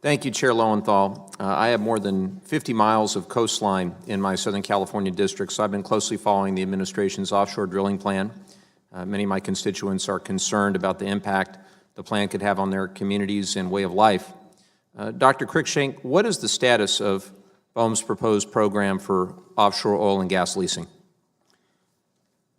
Thank you, Chair Lowenthal. I have more than 50 miles of coastline in my Southern California district, so I've been closely following the administration's offshore drilling plan. Many of my constituents are concerned about the impact the plan could have on their communities and way of life. Dr. Cruikshank, what is the status of BOEM's proposed program for offshore oil and gas leasing?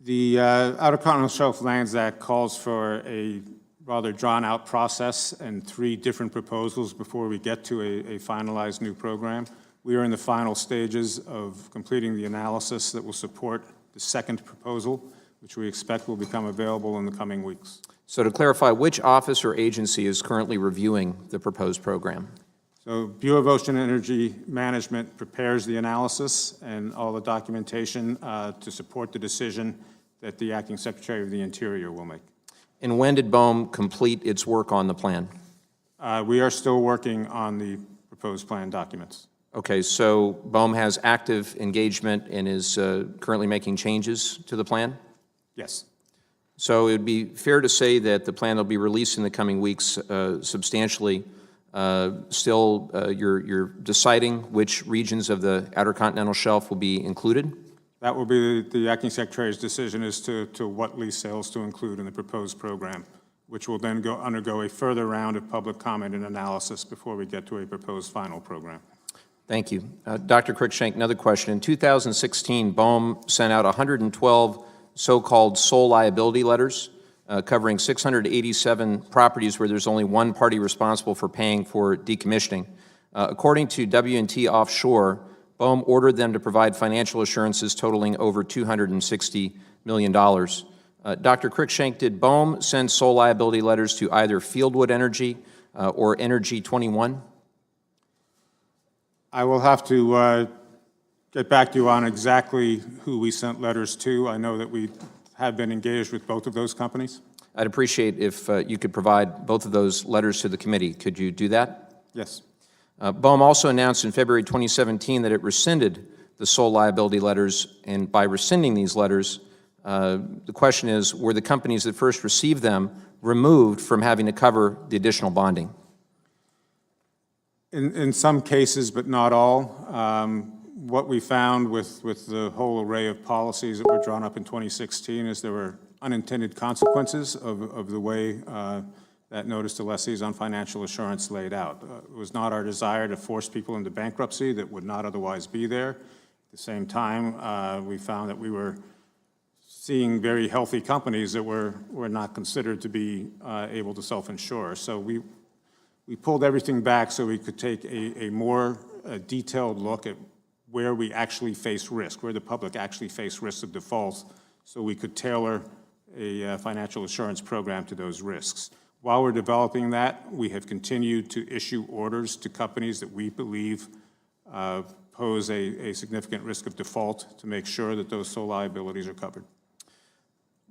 The Outer Continental Shelf Lands Act calls for a rather drawn-out process and 3 different proposals before we get to a finalized new program. We are in the final stages of completing the analysis that will support the second proposal, which we expect will become available in the coming weeks. So to clarify, which office or agency is currently reviewing the proposed program? So Bureau of Ocean Energy Management prepares the analysis and all the documentation to support the decision that the Acting Secretary of the Interior will make. And when did BOEM complete its work on the plan? We are still working on the proposed plan documents. Okay, so BOEM has active engagement and is currently making changes to the plan? Yes. So it would be fair to say that the plan will be released in the coming weeks substantially. Still, you're deciding which regions of the Outer Continental Shelf will be included? That will be the Acting Secretary's decision as to what lease sales to include in the proposed program, which will then undergo a further round of public comment and analysis before we get to a proposed final program. Thank you. Dr. Cruikshank, another question. In 2016, BOEM sent out 112 so-called sole liability letters covering 687 properties where there's only one party responsible for paying for decommissioning. According to W&T Offshore, BOEM ordered them to provide financial assurances totaling over $260 million. Dr. Cruikshank, did BOEM send sole liability letters to either Fieldwood Energy or Energy 21? I will have to get back to you on exactly who we sent letters to. I know that we have been engaged with both of those companies. I'd appreciate if you could provide both of those letters to the committee. Could you do that? Yes. BOEM also announced in February 2017 that it rescinded the sole liability letters, and by rescinding these letters, the question is, were the companies that first received them removed from having to cover the additional bonding? In some cases, but not all. What we found with the whole array of policies that were drawn up in 2016 is there were unintended consequences of the way that notice to lessees on financial assurance laid out. It was not our desire to force people into bankruptcy that would not otherwise be there. At the same time, we found that we were seeing very healthy companies that were not considered to be able to self-insure. So we pulled everything back so we could take a more detailed look at where we actually face risk, where the public actually face risks of default, so we could tailor a financial assurance program to those risks. While we're developing that, we have continued to issue orders to companies that we believe pose a significant risk of default to make sure that those sole liabilities are covered.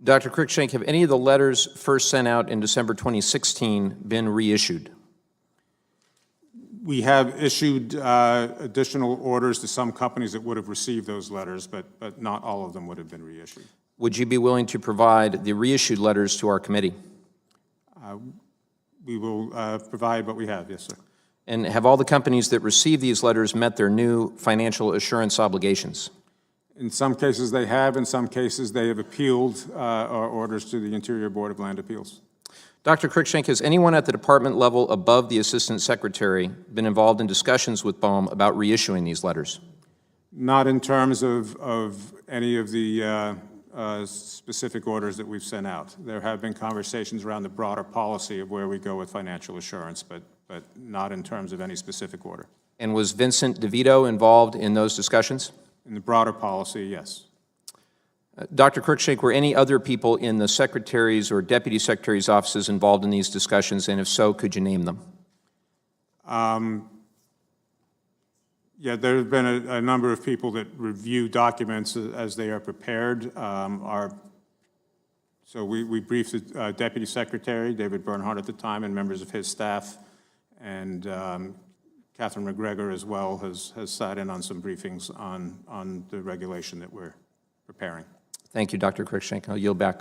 Dr. Cruikshank, have any of the letters first sent out in December 2016 been reissued? We have issued additional orders to some companies that would have received those letters, but not all of them would have been reissued. Would you be willing to provide the reissued letters to our committee? We will provide what we have, yes, sir. And have all the companies that received these letters met their new financial assurance obligations? In some cases they have. In some cases they have appealed our orders to the Interior Board of Land Appeals. Dr. Cruikshank, has anyone at the department level above the Assistant Secretary been involved in discussions with BOEM about reissuing these letters? Not in terms of any of the specific orders that we've sent out. There have been conversations around the broader policy of where we go with financial assurance, but not in terms of any specific order. And was Vincent DeVito involved in those discussions? In the broader policy, yes. Dr. Cruikshank, were any other people in the Secretary's or Deputy Secretary's offices involved in these discussions, and if so, could you name them? Yeah, there have been a number of people that review documents as they are prepared. So we briefed the Deputy Secretary, David Bernhardt at the time, and members of his staff, and Catherine McGregor as well has sat in on some briefings on the regulation that we're preparing. Thank you, Dr. Cruikshank. I'll yield back.